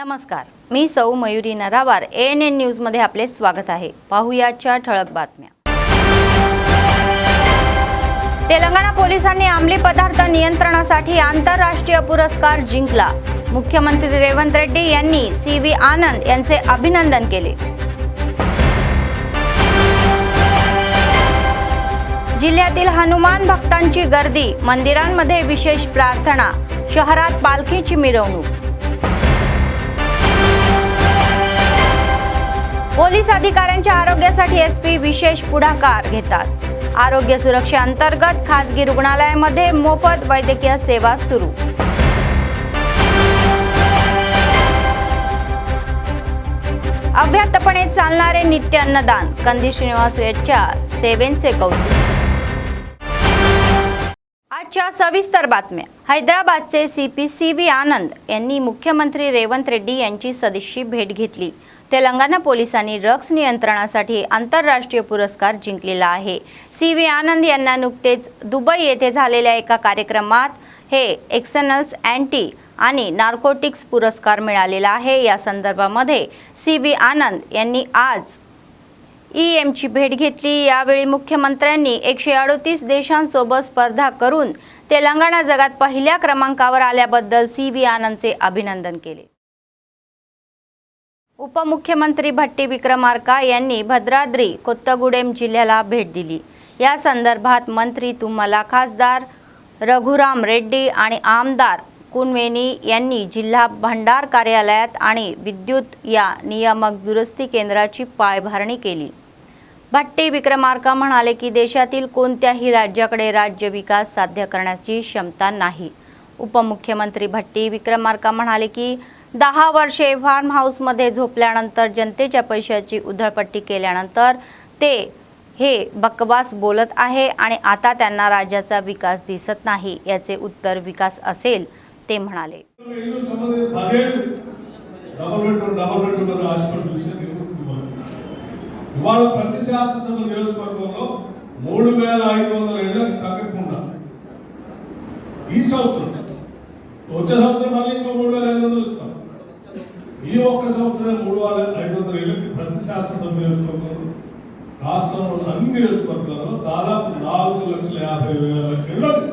नमस्कार, मी सौ Mayuri नरावार। ANN news मध्ये आपले स्वागत आहे। पाहुयाच्या ठळक बातम्या। तेलंगणा पोलिसांनी अंमली पदार्थ नियंत्रणासाठी आंतरराष्ट्रीय पुरस्कार जिंकला। मुख्यमंत्री रेवंत रेड्डी यांनी CV आनंद यांचे अभिनंदन केले। जिल्ह्यातील हनुमान भक्तांची गर्दी, मंदिरांमध्ये विशेष प्रार्थना, शहरात पालखीची मिरवणूक। पोलीस अधिकाऱ्यांच्या आरोग्यासाठी SP विशेष पुढाकार घेतात। आरोग्य सुरक्षेअंतर्गत खासगी रुग्णालयामध्ये मोफत वैद्यकीय सेवा सुरू। अव्याहतपणे चालणारे नित्य अन्नदान, कंदी श्रीनिवास यांच्या सेवेचे कौतुक। आजच्या सविस्तर बातम्या। हैदराबादचे CP CV आनंद यांनी मुख्यमंत्री रेवंत रेड्डी यांची सदिच्छा भेट घेतली। तेलंगणा पोलिसांनी ड्रग्स नियंत्रणासाठी आंतरराष्ट्रीय पुरस्कार जिंकलेला आहे। CV आनंद यांना नुकतेच दुबई येथे झालेल्या एका कार्यक्रमात हे एक्सलन्स अँटी आणि नार्कोटिक्स पुरस्कार मिळालेला आहे। या संदर्भामध्ये CV आनंद यांनी आज EMची भेट घेतली। यावेळी मुख्यमंत्र्यांनी 138 देशांसोबत स्पर्धा करून तेलंगणा जगात पहिल्या क्रमांकावर आल्याबद्दल CV आनंदचे अभिनंदन केले। उपमुख्यमंत्री भट्टी विक्रमार्का यांनी भद्राद्री कोत्तगुडेम जिल्ह्याला भेट दिली। या संदर्भात मंत्री तुम्हाला खासदार रघुराम रेड्डी आणि आमदार कुनवेनी यांनी जिल्हा भंडार कार्यालयात आणि विद्युत या नियामक दुरुस्ती केंद्राची पायाभरणी केली। भट्टी विक्रमार्का म्हणाले की देशातील कोणत्याही राज्याकडे राज्य विकास साध्य करण्याची क्षमता नाही। उपमुख्यमंत्री भट्टी विक्रमार्का म्हणाले की 10 वर्षे फार्म हाऊसमध्ये झोपल्यानंतर जनतेच्या पैशाची उधळपट्टी केल्यानंतर ते हे बकवास बोलत आहे आणि आता त्यांना राज्याचा विकास दिसत नाही। याचे उत्तर विकास असेल ते म्हणाले। ఇవాళ ప్రతి శాసనసభ నియోజకవర్గంలో 3500 ఇళ్లకు తగ్గకుండా ఈ సంవత్సరం వచ్చే సంవత్సరం మళ్ళీ ఇంకో 3500 ఇస్తాం। ఈ ఒక్క సంవత్సరం 3500 ఇళ్లకి ప్రతి శాసనసభ నియోజకవర్గంలో రాష్ట్రంలో అన్ని నియోజకవర్గాల్లో దాదాపు 4,50,000 ఇళ్లకు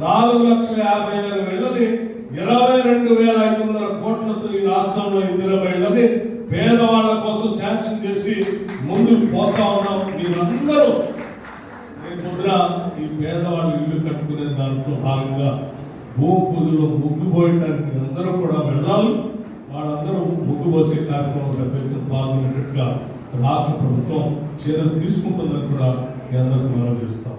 4,50,000 ఇళ్లని 22,500 కోట్లతో ఈ రాష్ట్రంలో ఇందిరమ్మ ఇళ్లని పేదవాళ్ళ కోసం శాంక్షన్ చేసి ముందుకు పోతా ఉన్నాం। మీరందరూ పొద్దున ఈ పేదవాళ్ళు ఇల్లు కట్టుకునే దాంట్లో భాగంగా భూమి పూజలో ముగ్గు పోయడానికి అందరూ కూడా వెళ్ళాలి। వాళ్ళందరూ ముగ్గు పోసే కార్యక్రమం పెద్ద పాల్గొనేటట్టుగా రాష్ట్ర ప్రభుత్వం చర్యలు తీసుకుంటుందని కూడా మీ అందరికీ మనం చేస్తాం।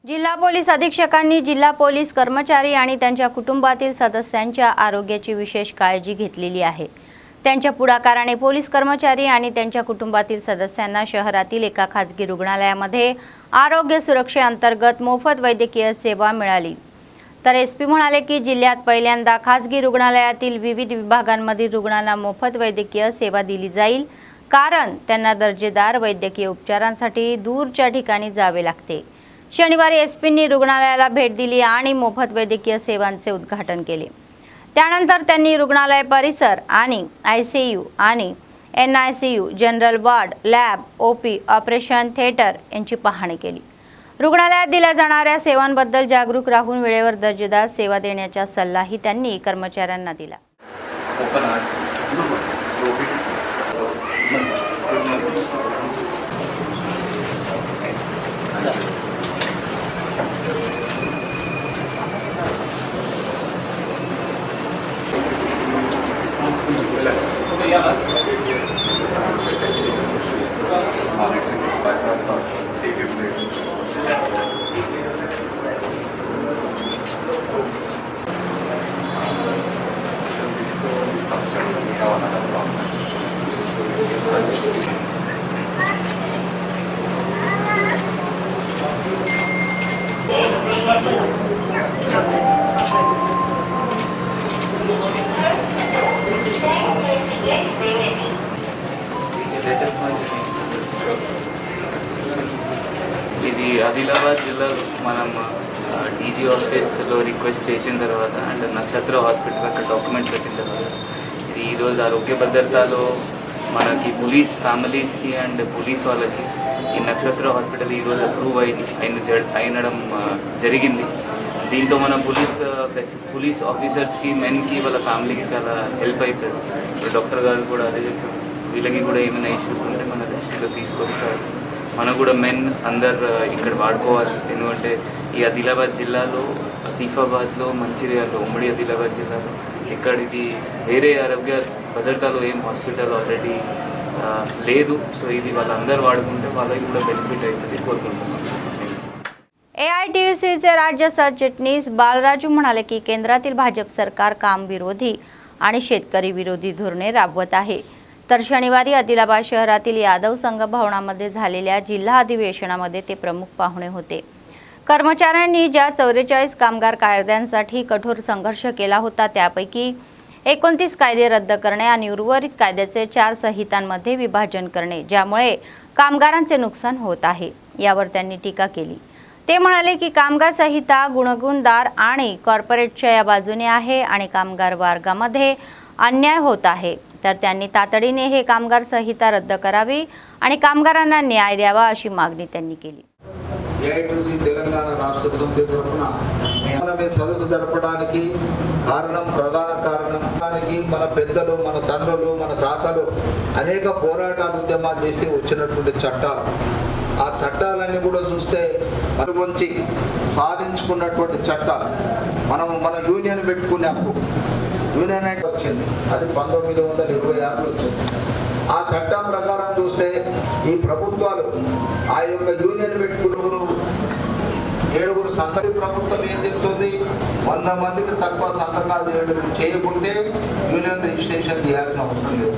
जिल्हा पोलीस अधीक्षकांनी जिल्हा पोलीस कर्मचारी आणि त्यांच्या कुटुंबातील सदस्यांच्या आरोग्याची विशेष काळजी घेतलेली आहे। त्यांच्या पुढाकाराने पोलीस कर्मचारी आणि त्यांच्या कुटुंबातील सदस्यांना शहरातील एका खासगी रुग्णालयामध्ये आरोग्य सुरक्षेअंतर्गत मोफत वैद्यकीय सेवा मिळाली। तर SP म्हणाले की जिल्ह्यात पहिल्यांदा खासगी रुग्णालयातील विविध विभागांमधील रुग्णांना मोफत वैद्यकीय सेवा दिली जाईल, कारण त्यांना दर्जेदार वैद्यकीय उपचारांसाठी दूरच्या ठिकाणी जावे लागते। शनिवारी SPंनी रुग्णालयाला भेट दिली आणि मोफत वैद्यकीय सेवांचे उद्घाटन केले। त्यानंतर त्यांनी रुग्णालय परिसर आणि ICU आणि NICU, general ward, lab, OP, operation theatre यांची पाहणी केली। रुग्णालयात दिल्या जाणाऱ्या सेवांबद्दल जागरूक राहून वेळेवर दर्जेदार सेवा देण्याचा सल्लाही त्यांनी कर्मचाऱ्यांना दिला। ఇది ఆదిలాబాద్ జిల్లా మనం DG ఆఫీస్లో రిక్వెస్ట్ చేసిన తర్వాత అండ్ నక్షత్ర హాస్పిటల్ అక్కడ డాక్యుమెంట్స్ పెట్టిన తర్వాత ఇది ఈరోజు ఆరోగ్య భద్రతలో మనకి పోలీస్ ఫ్యామిలీస్కి అండ్ పోలీస్ వాళ్ళకి ఈ నక్షత్ర హాస్పిటల్ ఈరోజు అప్రూవ్ అయినడం జరిగింది. దీంతో మన పోలీస్ ఆఫీసర్స్కి మెన్కి వాళ్ళ ఫ్యామిలీకి చాలా హెల్ప్ అవుతుంది. ఇప్పుడు డాక్టర్ గారు కూడా అదే చెప్తారు, వీళ్ళకి కూడా ఏమైనా ఇష్యూస్ ఉంటే మన దృష్టిలో తీసుకొస్తారు. మనకు కూడా మెన్ అందరు ఇక్కడ వాడుకోవాలి. ఎందుకంటే ఈ ఆదిలాబాద్ జిల్లాలో ఆసిఫాబాద్లో మంచిర్యాలలో ఉమ్మడి ఆదిలాబాద్ జిల్లాలో ఇక్కడ ఇది వేరే ఆరోగ్య భద్రతలో ఏం హాస్పిటల్ ఆల్రెడీ లేదు. సో ఇది వాళ్ళందరూ वाढకుంటే వాళ్ళకి కూడా బెనిఫిట్ అవుతుంది కోరుకుంటున్నాను. AITUCचे राज्य सरचिटणीस बाळराजू म्हणाले की केंद्रातील भाजप सरकार काम विरोधी आणि शेतकरी विरोधी धोरणे राबवत आहे. तर शनिवारी आदिलाबाद शहरातील यादव संघ भवनामध्ये झालेल्या जिल्हा अधिवेशनामध्ये ते प्रमुख पाहुणे होते. कर्मचाऱ्यांनी ज्या 44 कामगार कायद्यांसाठी कठोर संघर्ष केला होता त्यापैकी 29 कायदे रद्द करणे आणि उर्वरित कायद्याचे 4 संहितांमध्ये विभाजन करणे ज्यामुळे कामगारांचे नुकसान होत आहे यावर त्यांनी टीका केली. ते म्हणाले की कामगार संहिता गुणगुणदार आणि कॉर्पोरेटच्या या बाजूने आहे आणि कामगार वर्गामध्ये अन्याय होत आहे. तर त्यांनी तातडीने हे कामगार संहिता रद्द करावी आणि कामगारांना न्याय द्यावा अशी मागणी त्यांनी केली. AITUC తెలంగాణ రాష్ట్ర సమితి తరపున మీ సదస్సు జరపడానికి ప్రధాన కారణం మన పెద్దలు మన తండ్రులు మన తాతలు అనేక పోరాటాలు ఉద్యమాలు చేసి వచ్చినటువంటి చట్టాలు. ఆ చట్టాలన్నీ కూడా చూస్తే మరుగుంచి సాధించుకున్నటువంటి చట్టాలు. మన యూనియన్ పెట్టుకునే హక్కు యూనియన్ యాక్ట్ వచ్చింది, అది 1926లో వచ్చింది. ఆ చట్టం ప్రకారం చూస్తే ఈ ప్రభుత్వాలు ఆ యొక్క యూనియన్ పెట్టుకున్నారు. 7 సంతకాలు ప్రభుత్వం ఏం చేస్తుంది, 100 మందికి తక్కువ సంతకాలు చేయకుంటే యూనియన్ రిజిస్ట్రేషన్ చేయాల్సిన అవసరం లేదు.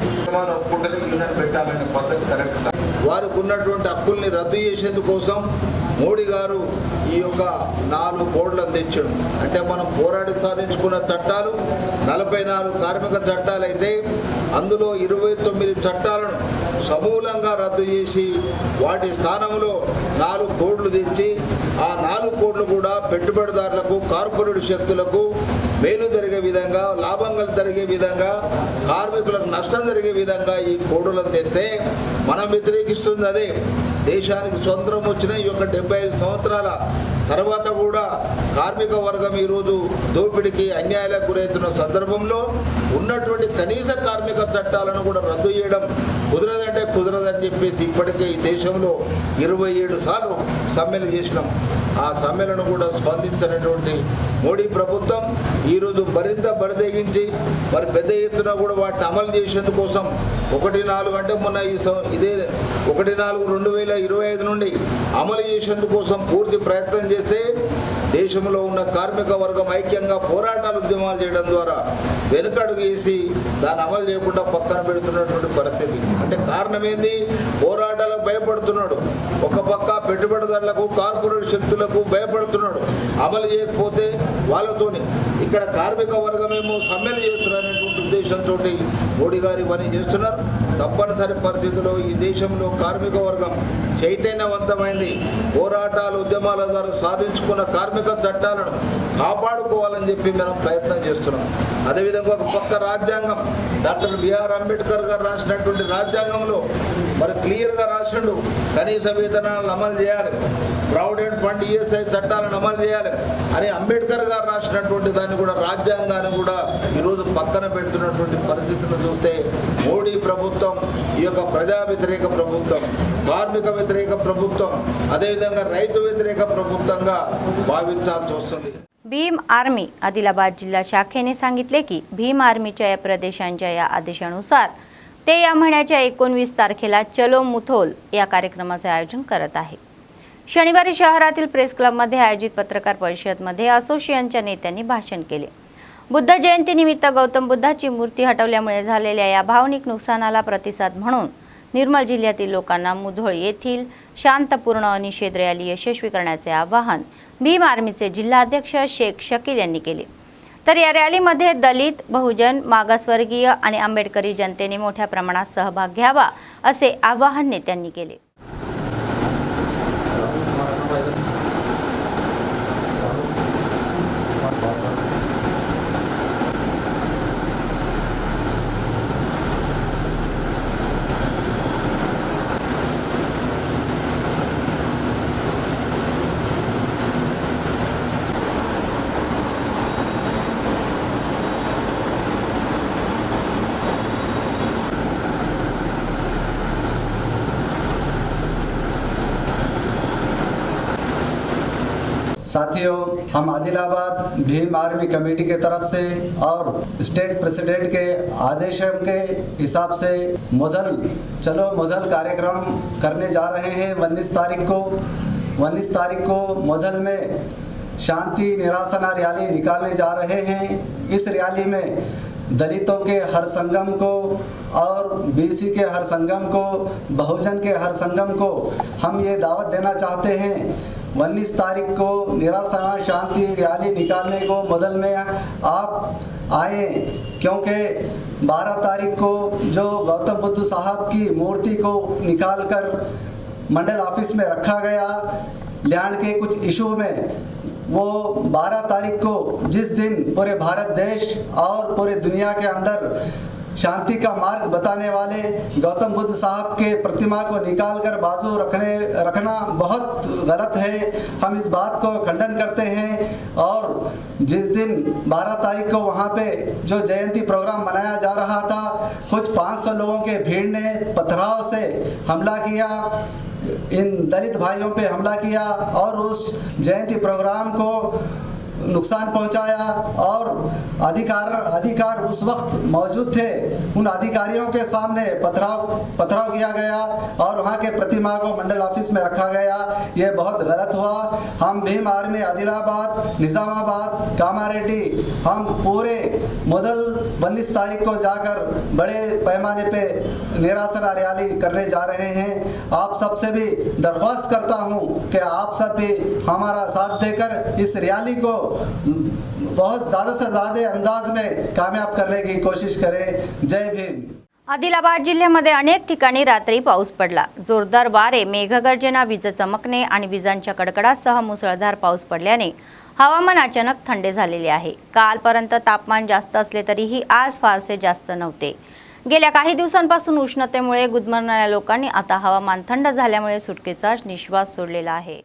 ఒప్పుకుంటే యూనియన్ పెట్టాలనే పద్ధతి కరెక్ట్. వారికి ఉన్నటువంటి హక్కుల్ని రద్దు చేసేందుకోసం మోడీ గారు ఈ యొక్క 4 కోడ్లను తెచ్చాడు. అంటే మనం పోరాడి సాధించుకున్న చట్టాలు 44 కార్మిక చట్టాలు అయితే అందులో 29 చట్టాలను సమూలంగా రద్దు చేసి వాటి స్థానంలో 4 కోడ్లు తెచ్చి ఆ 4 కోడ్లు కూడా పెట్టుబడిదారులకు కార్పొరేట్ శక్తులకు మేలు జరిగే విధంగా, లాభంగా జరిగే విధంగా, కార్మికులకు నష్టం జరిగే విధంగా ఈ కోడ్లను తెస్తే మనం వ్యతిరేకిస్తుంది అదే. దేశానికి స్వతంత్రం వచ్చిన ఈ యొక్క 75 సంవత్సరాల తర్వాత కూడా కార్మిక వర్గం ఈరోజు దోపిడీకి అన్యాయాలకు గురవుతున్న సందర్భంలో ఉన్నటువంటి కనీస కార్మిక చట్టాలను కూడా రద్దు చేయడం కుదరదంటే కుదరదని చెప్పేసి ఇప్పటికే ఈ దేశంలో 27 సార్లు సమ్మెలు చేసినాం. ఆ సమ్మెలను కూడా స్పందించినటువంటి మోడీ ప్రభుత్వం ఈరోజు మరింత బరిదెగించి మరి పెద్ద ఎత్తున కూడా వాటిని అమలు చేసేందుకోసం 1/4 అంటే మొన్న ఇదే 1/4/2025 నుండి అమలు చేసేందుకోసం పూర్తి ప్రయత్నం చేస్తే దేశంలో ఉన్న కార్మిక వర్గం ఐక్యంగా పోరాటాలు ఉద్యమాలు చేయడం ద్వారా వెనుకడుగు వేసి దాన్ని అమలు చేయకుండా పక్కన పెడుతున్నటువంటి పరిస్థితి. అంటే కారణం ఏంది, పోరాటాలకు భయపడుతున్నాడు. ఒక పక్క పెట్టుబడిదారులకు కార్పొరేట్ శక్తులకు భయపడుతున్నాడు. అమలు చేయకపోతే వాళ్ళతోని ఇక్కడ కార్మిక వర్గమేమో సమ్మెలు చేస్తున్నారనేటువంటి ఉద్దేశంతో మోడీ గారి పని చేస్తున్నారు. తప్పనిసరి పరిస్థితుల్లో ఈ దేశంలో కార్మిక వర్గం చైతన్యవంతమైంది. పోరాటాలు ఉద్యమాల ద్వారా సాధించుకున్న కార్మిక చట్టాలను కాపాడుకోవాలని చెప్పి మనం ప్రయత్నం చేస్తున్నాం. అదేవిధంగా ఒక పక్క రాజ్యాంగం డాక్టర్ బిఆర్ అంబేద్కర్ గారు రాసినటువంటి రాజ్యాంగంలో మరి క్లియర్గా రాసిండు, కనీస వేతనాలను అమలు చేయాలి, ప్రావిడెంట్ ఫండ్ ఈఎస్ఐ చట్టాలను అమలు చేయాలి అని అంబేద్కర్ గారు రాసినటువంటి దాన్ని కూడా రాజ్యాంగాన్ని కూడా ఈరోజు పక్కన పెడుతున్నటువంటి పరిస్థితులను చూస్తే మోడీ ప్రభుత్వం ఈ యొక్క ప్రజా వ్యతిరేక ప్రభుత్వం, కార్మిక వ్యతిరేక ప్రభుత్వం, अदेविधंगा रैतु व्यतिरेक प्रभुत्वंगा भाविंचाल्सी वस्तुंदी। भीम आर्मी आदिलाबाद जिल्हा शाखेने सांगितले की भीम आर्मीच्या या प्रदेशांच्या या आदेशानुसार ते या महिन्याच्या 19 तारखेला चलो मुथोल या कार्यक्रमाचे आयोजन करत आहे। शनिवारी शहरातील प्रेस क्लबमध्ये आयोजित पत्रकार परिषदेमध्ये असोसिएशनच्या नेत्यांनी भाषण केले। बुद्ध जयंतीनिमित्त गौतम बुद्धाची मूर्ती हटवल्यामुळे झालेल्या या भावनिक नुकसानाला प्रतिसाद म्हणून निर्मल जिल्ह्यातील लोकांना मुधोळ येथील शांतपूर्ण निषेध रॅली यशस्वी करण्याचे आवाहन भीम आर्मीचे जिल्हाध्यक्ष शेख शकील यांनी केले। तर या रॅलीमध्ये दलित, बहुजन, मागासवर्गीय आणि आंबेडकरी जनतेने मोठ्या प्रमाणात सहभाग घ्यावा असे आवाहन नेत्यांनी केले। साथियों, हम आदिलाबाद भीम आर्मी कमेटी के तरफ से और स्टेट प्रेसिडेंट के आदेशों के हिसाब से मोदल कार्यक्रम करने जा रहे हैं। 19 तारीख को मोदल में शांति निरासना रैली निकालने जा रहे हैं। इस रैली में दलितों के हर संगम को और बीसी के हर संगम को, बहुजन के हर संगम को हम ये दावत देना चाहते हैं। 19 तारीख को निरासना शांति रैली निकालने को मोदल में आप आए, क्योंकि 12 तारीख को जो गौतम बुद्ध साहब की मूर्ति को निकालकर मंडल ऑफिस में रखा गया लैंड के कुछ इशू में, वो 12 तारीख को जिस दिन पूरे भारत देश और पूरे दुनिया के अंदर शांति का मार्ग बताने वाले गौतम बुद्ध साहब के प्रतिमा को निकालकर बाजू रखना बहुत गलत है। हम इस बात को खंडन करते हैं। और जिस दिन 12 तारीख को वहाँ पे जो जयंती प्रोग्राम मनाया जा रहा था, कुछ 500 लोगों के भीड़ ने पथराव से हमला किया, इन दलित भाइयों पे हमला किया और उस जयंती प्रोग्राम को नुकसान पहुंचाया। और अधिकार उस वक्त मौजूद थे, उन अधिकारियों के सामने पथराव किया गया और वहां के प्रतिमा को मंडल ऑफिस में रखा गया। ये बहुत गलत हुआ। हम भीम आर्मी आदिलाबाद, निजामाबाद, कामारेड्डी, हम पूरे मोदल 19 तारीख को जाकर बड़े पैमाने पे निरासना रैली करने जा रहे हैं। आप सबसे भी दरख्वास्त करता हूं कि आप सब भी हमारा साथ देकर इस रैली को बहुत ज़्यादा से ज़्यादा अंदाज में कामयाब करने की कोशिश करें। जय भीम। आदिलाबाद जिल्ह्यामध्ये अनेक ठिकाणी रात्री पाऊस पडला। जोरदार वारे, मेघगर्जना, वीज चमकणे आणि विजांच्या कडकडासह मुसळधार पाऊस पडल्याने हवामान अचानक थंड झालेले आहे। कालपर्यंत तापमान जास्त असले तरीही आज फारसे जास्त नव्हते। गेल्या काही दिवसांपासून उष्णतेमुळे गुदमरणाऱ्या लोकांनी आता हवामान थंड झाल्यामुळे सुटकेचा निश्वास सोडलेला आहे।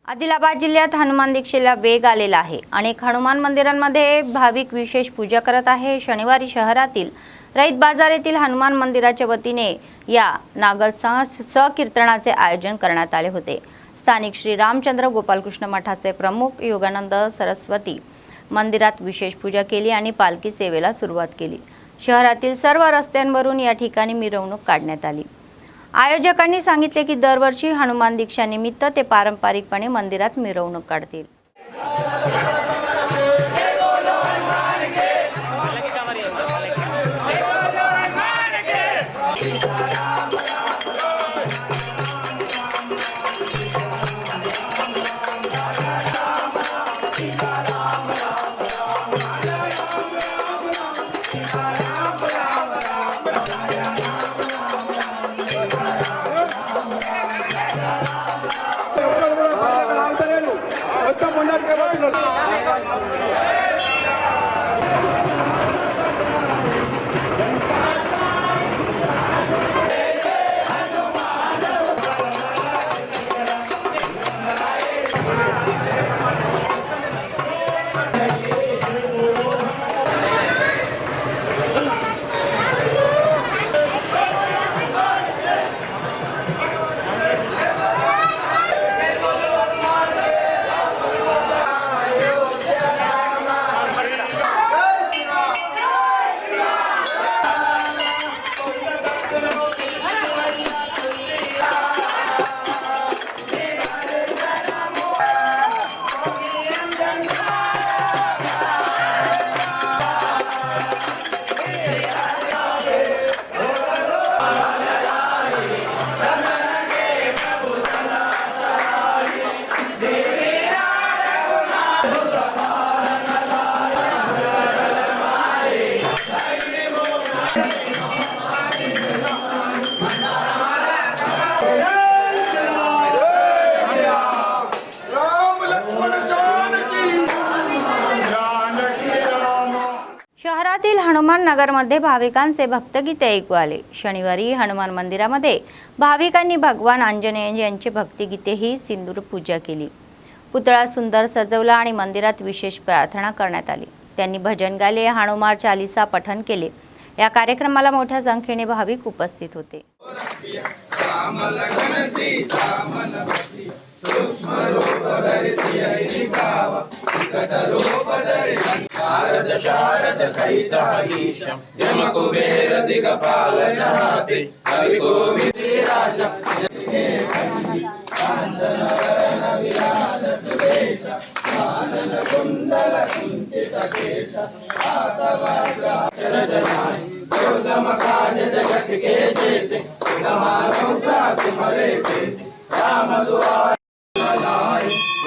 आदिलाबाद जिल्ह्यात हनुमान दीक्षेला वेग आलेला आहे। अनेक हनुमान मंदिरांमध्ये भाविक विशेष पूजा करत आहे। शनिवारी शहरातील रईत बाजार येथील हनुमान मंदिराच्या वतीने या नागर कीर्तनाचे आयोजन करण्यात आले होते। स्थानिक श्री रामचंद्र गोपालकृष्ण मठाचे प्रमुख योगानंद सरस्वती मंदिरात विशेष पूजा केली आणि पालखी सेवेला सुरुवात केली। शहरातील सर्व रस्त्यांवरून या ठिकाणी मिरवणूक काढण्यात आली। आयोजकांनी सांगितले की दरवर्षी हनुमान दीक्षा निमित्त ते पारंपरिकपणे मंदिरात मिरवणूक काढतील। शहरातील हनुमान नगरमध्ये भाविकांचे भक्तगीते ऐकू आले. शनिवारी हनुमान मंदिरामध्ये भाविकांनी भगवान आंजनेय यांचे भक्तिगीतेही सिंदूर पूजा केली. पुतळा सुंदर सजवला आणि मंदिरात विशेष प्रार्थना करण्यात आली. त्यांनी भजन गायले, हनुमान चालीसा पठण केले. या कार्यक्रमाला मोठ्या संख्येने भाविक उपस्थित होते. शारद सहित हरीशम यम कुबेर दिगपाल जहाते हरि गोविंद राजा कांचन वरण विराज सुरेश कानन कुंडल कुंचित केश चरजनाय गौतम काज जगत के जेते नमानो प्राति मरे जेते राम दुआर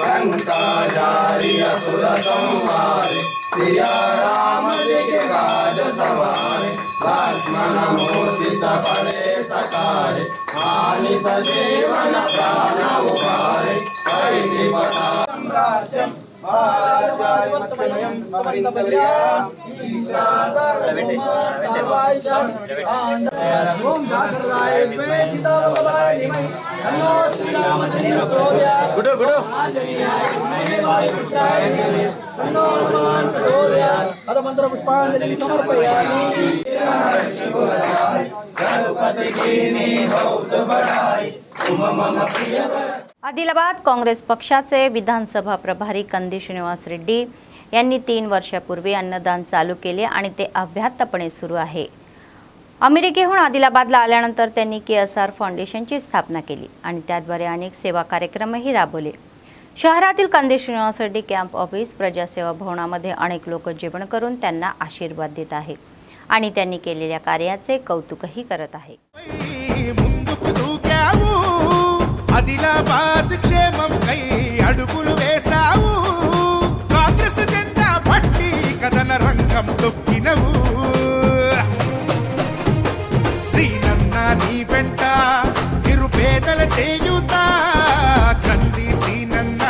लंकाचारी असुर संहारे सिया राम के काज सवारे लक्ष्मण मूर्ति तपरे सकारे हानि सजीवन प्राण उबारे कैति पता साम्राज्यम महाराजाधिपत्यम भवन्तव्याम ईशा सर्वभौम ओम दासराय द्वे सीता भगवान निमय नमो श्री रामचंद्र प्रचोदयात् गुडो आंजनेयाय वायुपुत्राय नमो हनुमान प्रचोदयात् पदमंत्र पुष्पांजलि समर्पयामि गणपति कीनी बहुत बड़ाई तुम मम प्रिय आदिलाबाद काँग्रेस पक्षाचे विधानसभा प्रभारी कंदी श्रीनिवास रेड्डी यांनी 3 वर्षापूर्वी अन्नदान चालू केले आणि ते अव्याहतपणे सुरू आहे. अमेरिकेहून आदिलाबादला आल्यानंतर त्यांनी KSR फाउंडेशनची स्थापना केली आणि त्याद्वारे अनेक सेवा कार्यक्रमही राबवले. शहरातील कंदी श्रीनिवास रेड्डी कॅम्प ऑफिस प्रजासेवा भवनामध्ये अनेक लोक जेवण करून त्यांना आशीर्वाद देत आहेत आणि त्यांनी केलेल्या कार्याचे कौतुकही करत आहेत. ఆదిలాబాద్ క్షేమం కై అడుగులు వేశావు కాంగ్రెస్ జెండా పట్టి కథన రంగం తొక్కినవు శ్రీనన్న నీ వెంట నిరుపేదల చేయుత కంది శ్రీనన్న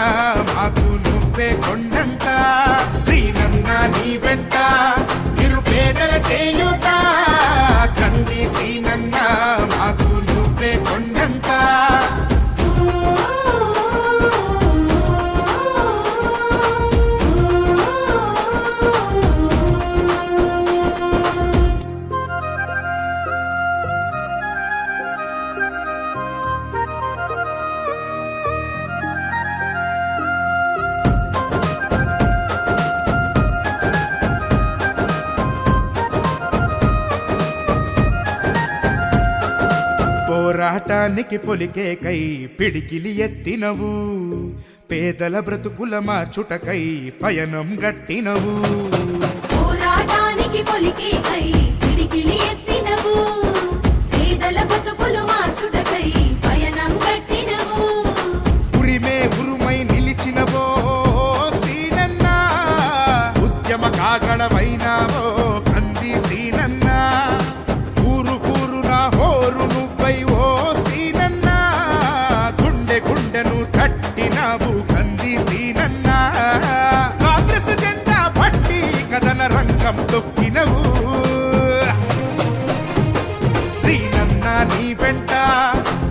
మాకు నువ్వే కొండంత శ్రీనన్న నీ వెంట నిరుపేదల చేయుత కంది శ్రీనన్న మాకు నువ్వే కొండంత పోరాటానికి పొలికే కై పిడికిలి ఎత్తినవు పేదల బ్రతుకుల మార్చుటకై పయనం గట్టినవు పోరాటానికి పొలికే కై పిడికిలి ఎత్తినవు పేదల బ్రతుకులు మార్చుటకై పయనం గట్టినవు ఉరిమే ఉరుమై నిలిచినవో సీనన్న ఉద్యమ కాగడవైనావో కంది సీనన్న ఊరు కూరున హోరు నువ్వై ఓ సీనన్న గుండె గుండెను తట్టినావు కంది సీనన్న కాంగ్రెస్ జెండా పట్టి కథన రంగం తొక్కినవు సీనన్న నీ వెంట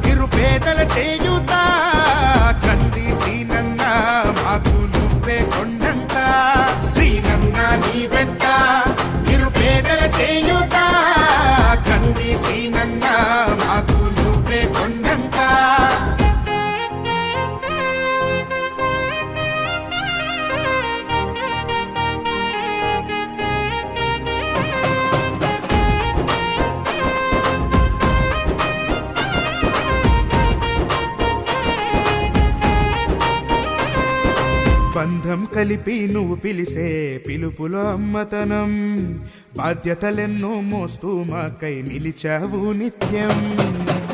నిరుపేదల చేయుత కంది సీనన్న మాకు నువ్వే కొండంత సీనన్న నీ వెంట నిరుపేదల చేయుత కంది సీనన్న మాకు నువ్వే కొండంత బంధం కలిపి నువ్వు పిలిసే పిలుపులో అమ్మతనం బాధ్యతలెన్నో మోస్తూ మాకై నిలిచావు నిత్యం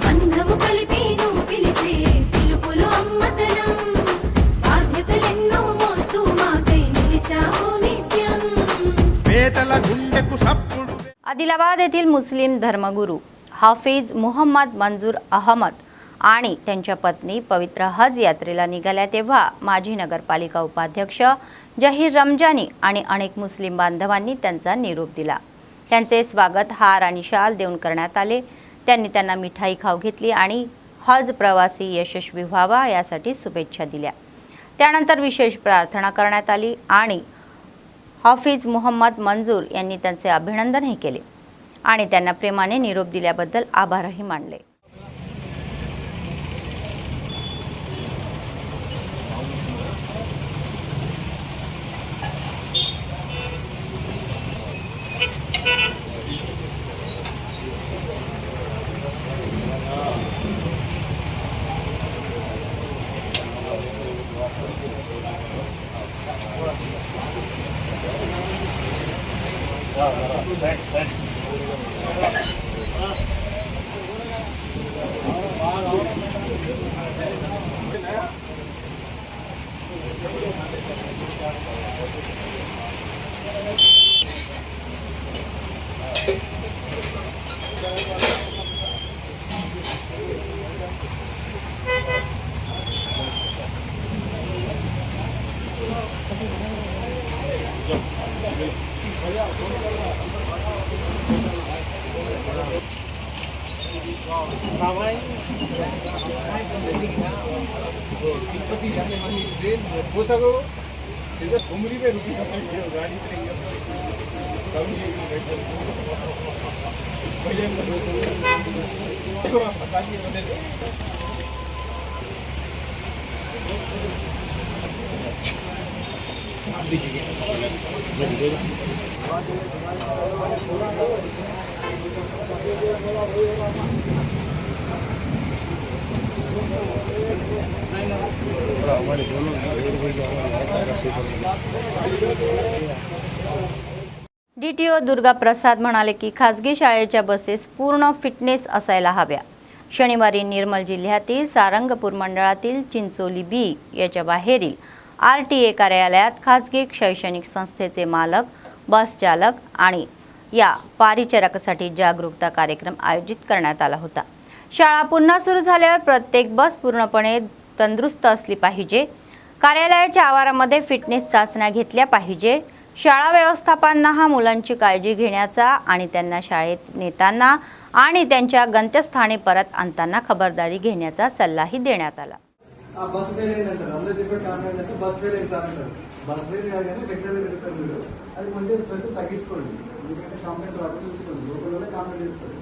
బంధము కలిపి నువ్వు పిలిసే పిలుపులో అమ్మతనం బాధ్యతలెన్నో మోస్తూ మాకై నిలిచావు నిత్యం పేదల గుండెకు సప్పుడు आदिलाबाद येथील मुस्लिम धर्मगुरू हाफिज मुहम्मद मंजूर अहमद आणि त्यांच्या पत्नी पवित्र हज यात्रेला निघाल्या तेव्हा माजी नगरपालिका उपाध्यक्ष जहीर रमजानी आणि अनेक मुस्लिम बांधवांनी त्यांचा निरोप दिला. त्यांचे स्वागत हार आणि शाल देऊन करण्यात आले. त्यांनी त्यांना मिठाई खाऊ घातली आणि हज प्रवासी यशस्वी व्हावा यासाठी शुभेच्छा दिल्या. त्यानंतर विशेष प्रार्थना करण्यात आली आणि हाफिज मुहम्मद मंजूर यांनी त्यांचे अभिनंदनही केले आणि त्यांना प्रेमाने निरोप दिल्याबद्दल आभारही मानले. DTO दुर्गा प्रसाद म्हणाले की खासगी शाळेच्या बसेस पूर्ण फिटनेस असायला हव्या. शनिवारी निर्मल जिल्ह्यातील सारंगपूर मंडळातील चिंचोली बी याच्या बाहेरील RTA कार्यालयात खासगी शैक्षणिक संस्थेचे मालक, बस चालक आणि या परिचारकासाठी जागरूकता कार्यक्रम आयोजित करण्यात आला होता. शाळा पुन्हा सुरू झाल्यावर प्रत्येक बस पूर्णपणे तंदुरुस्त असली पाहिजे. कार्यालयाच्या आवारामध्ये फिटनेस चाचण्या घेतल्या पाहिजे. शाळा व्यवस्थापनांना मुलांची काळजी घेण्याचा आणि त्यांना शाळेत नेताना आणि त्यांच्या गंतव्यस्थानी परत आणताना खबरदारी घेण्याचा सल्लाही देण्यात आला. బస్ ఫెయిల్ అయిందంటారు అందరు చెప్పే కారణం ఏంటంటే బస్ ఫెయిల్ ఎగ్జామ్ అంటారు. బస్ ఫెయిల్ కాగానే రెగ్యులర్ వెళ్తారు మీరు. అది మంచిగా స్ట్రెంత్ తగ్గించుకోండి. ఎందుకంటే కంప్లైంట్ రాకుండా చూసుకోండి. లోపల కంప్లైంట్ చేస్తారు.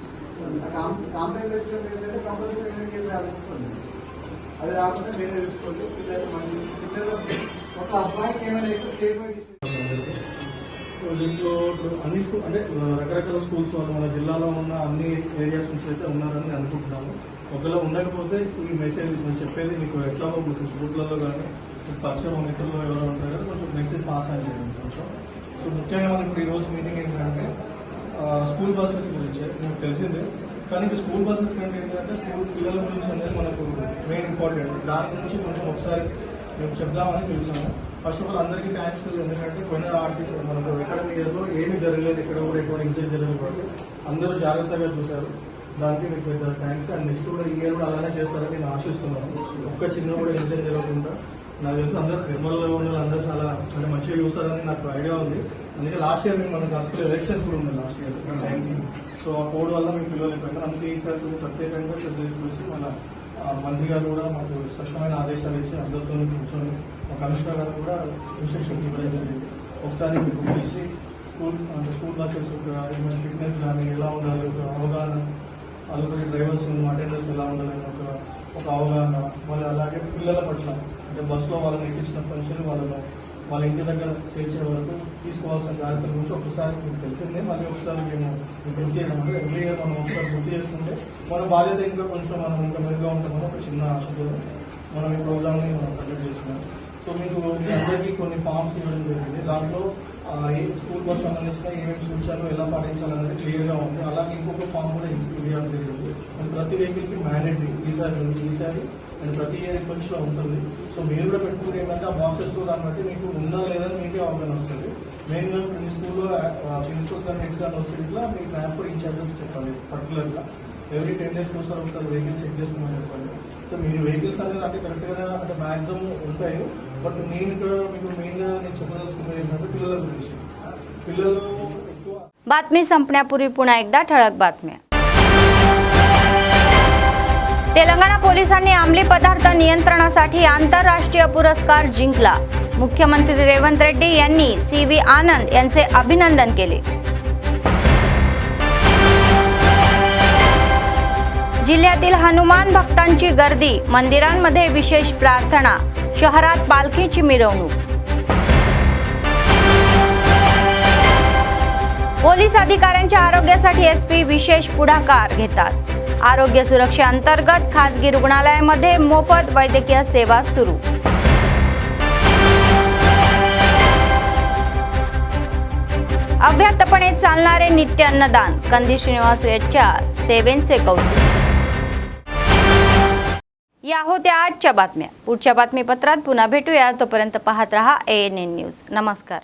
కంప్లైంట్ చేసిన ఏంటంటే కంపల్సరీ కేసు రాసుకోండి. అది రాకుండా వేరే చూసుకోండి. పిల్లలు మళ్ళీ పిల్లలు ఒక అబ్బాయికి ఏమైనా స్టేట్ వైడ్ దీంట్లో ఇప్పుడు అన్ని స్కూల్ అంటే రకరకాల స్కూల్స్ వాళ్ళు మన జిల్లాలో ఉన్న అన్ని ఏరియాస్ నుంచి అయితే ఉన్నారని అనుకుంటున్నాము. ఒకవేళ ఉండకపోతే ఈ మెసేజ్ నేను చెప్పేది మీకు ఎట్లా గ్రూప్లలో కానీ పరిచయం మిత్రులు ఎవరో ఉంటారు కదా కొంచెం మెసేజ్ పాస్ అయ్యేది కొంచెం. సో ముఖ్యంగా మనకి ఇప్పుడు ఈరోజు మీటింగ్ ఏంటంటే స్కూల్ బస్సెస్ గురించి మీకు తెలిసిందే. కానీ స్కూల్ బస్సెస్ కంటే ఏంటంటే స్కూల్ పిల్లల గురించి అనేది మనకు మెయిన్ ఇంపార్టెంట్. దాని గురించి కొంచెం ఒకసారి మేము చెప్దామని తెలుసాము. ఫస్ట్ ఆఫ్ ఆల్ అందరికీ థ్యాంక్స్. ఎందుకంటే పోయిన ఆర్టికల్ మనకు అకాడమిక్ ఇయర్లో ఏమీ జరగలేదు, ఎక్కడ కూడా ఎటువంటి ఇన్సిడెంట్ జరగలేదు కాబట్టి అందరూ జాగ్రత్తగా చూశారు. దానికి మీకు పెద్ద థ్యాంక్స్. అండ్ నెక్స్ట్ కూడా ఈ ఇయర్ కూడా అలానే చేస్తారని నేను ఆశిస్తున్నాను. ఒక్క చిన్న కూడా ఇన్సిడెంట్ జరగకుండా. నాకు తెలిసి అందరూ నిర్మల్లో ఉన్న అందరూ చాలా అంటే మంచిగా చూస్తారని నాకు ఐడియా ఉంది. అందుకే లాస్ట్ ఇయర్ మేము మనకు హాస్పిటల్ ఎలక్షన్స్ కూడా ఉంది లాస్ట్ ఇయర్ 19. సో ఆ కోడ్ వల్ల మేము పిల్లలైపోయినా అందుకే ఈసారి ప్రత్యేకంగా శ్రద్ధ తీసుకొచ్చి మన మంత్రి గారు కూడా మాకు స్పష్టమైన ఆదేశాలు ఇచ్చి అందరితో కూర్చొని మా కమిషనర్ గారు కూడా ఇన్స్ట్రక్షన్స్ ఇవ్వడం జరిగింది. ఒకసారి మీకు పిలిచి స్కూల్ బస్సెస్ ఏమైనా ఫిట్నెస్ కానీ ఎలా ఉండాలి ఒక అవగాహన, అలాగే డ్రైవర్స్ అటెండర్స్ ఎలా ఉండాలని ఒక అవగాహన, మళ్ళీ అలాగే పిల్లల పట్ల అంటే బస్సులో వాళ్ళని ఎక్కించినప్పటి నుంచి వాళ్ళ ఇంటి దగ్గర చేర్చే వరకు తీసుకోవాల్సిన జాగ్రత్తల గురించి ఒకసారి మీకు తెలిసిందే. మళ్ళీ ఒకసారి మేము గుర్తు చేయడం అంటే ఎవ్రీ ఇయర్ మనం ఒకసారి గుర్తు చేసుకుంటే మన బాధ్యత ఇంకా కొంచెం మనం ఇంకా మెరుగ్గా ఉంటామని ఒక చిన్న ఆశతో మనం ఈ ప్రోగ్రామ్ని మనం కండక్ట్ చేస్తున్నాం. సో మీకు మీ అందరికీ కొన్ని ఫామ్స్ ఇవ్వడం జరిగింది. దాంట్లో స్కూల్ బస్ సంబంధించిన ఏమేమి సూచనలు ఎలా పాటించాలనేది క్లియర్గా ఉంది. అలాగే ఇంకొక ఫామ్ కూడా ఇవ్వడం జరిగింది. ప్రతి వెహికల్కి మ్యాండేటరీ ఈసారి అండ్ ప్రతి ఇయర్ కొంచెం ఉంటుంది. సో మీరు కూడా పెట్టుకుంటే ఏంటంటే ఆ బాక్సెస్లో దాన్ని బట్టి మీకు ఉందా లేదని మీకే అవగాహన వస్తుంది. మెయిన్గా మీ స్కూల్లో ప్రిన్సిపల్స్ కానీ ఎగ్జామ్ వస్తుందిలా మీ ట్రాన్స్పోర్ట్ ఇన్ఛార్జెస్ చెప్పాలి పర్టికులర్గా ఎవ్రీ 10 days ఒకసారి వెహికల్ చెక్ చేసుకోమని చెప్పండి. సో మీరు వెహికల్స్ అనేది అంటే కరెక్ట్గా అంటే మ్యాక్సిమం ఉంటాయి. బట్ నేను ఇక్కడ మీకు మెయిన్గా నేను చెప్పదలుచుకున్నది ఏంటంటే పిల్లల గురించి. పిల్లలు ఎక్కువ बातमी संपण्यापूर्वी पुन्हा एकदा ठळक बातम्या. तेलंगणा पोलिसांनी अंमली पदार्थ नियंत्रणासाठी आंतरराष्ट्रीय पुरस्कार जिंकला. मुख्यमंत्री रेवंत रेड्डी यांनी CV आनंद यांचे अभिनंदन केले. जिल्ह्यातील हनुमान भक्तांची गर्दी, मंदिरांमध्ये विशेष प्रार्थना, शहरात पालखीची मिरवणूक. पोलीस अधिकाऱ्यांच्या आरोग्यासाठी SP विशेष पुढाकार घेतात. आरोग्य सुरक्षेअंतर्गत खासगी रुग्णालयामध्ये मोफत वैद्यकीय सेवा सुरू. अव्याहतपणे चालणारे नित्य अन्नदान, कंदी श्रीनिवास यांच्या सेवेचे कौतुक. या होत्या आजच्या बातम्या. पुढच्या बातमीपत्रात पुन्हा भेटूया. तोपर्यंत पाहत रहा ANN न्यूज. नमस्कार.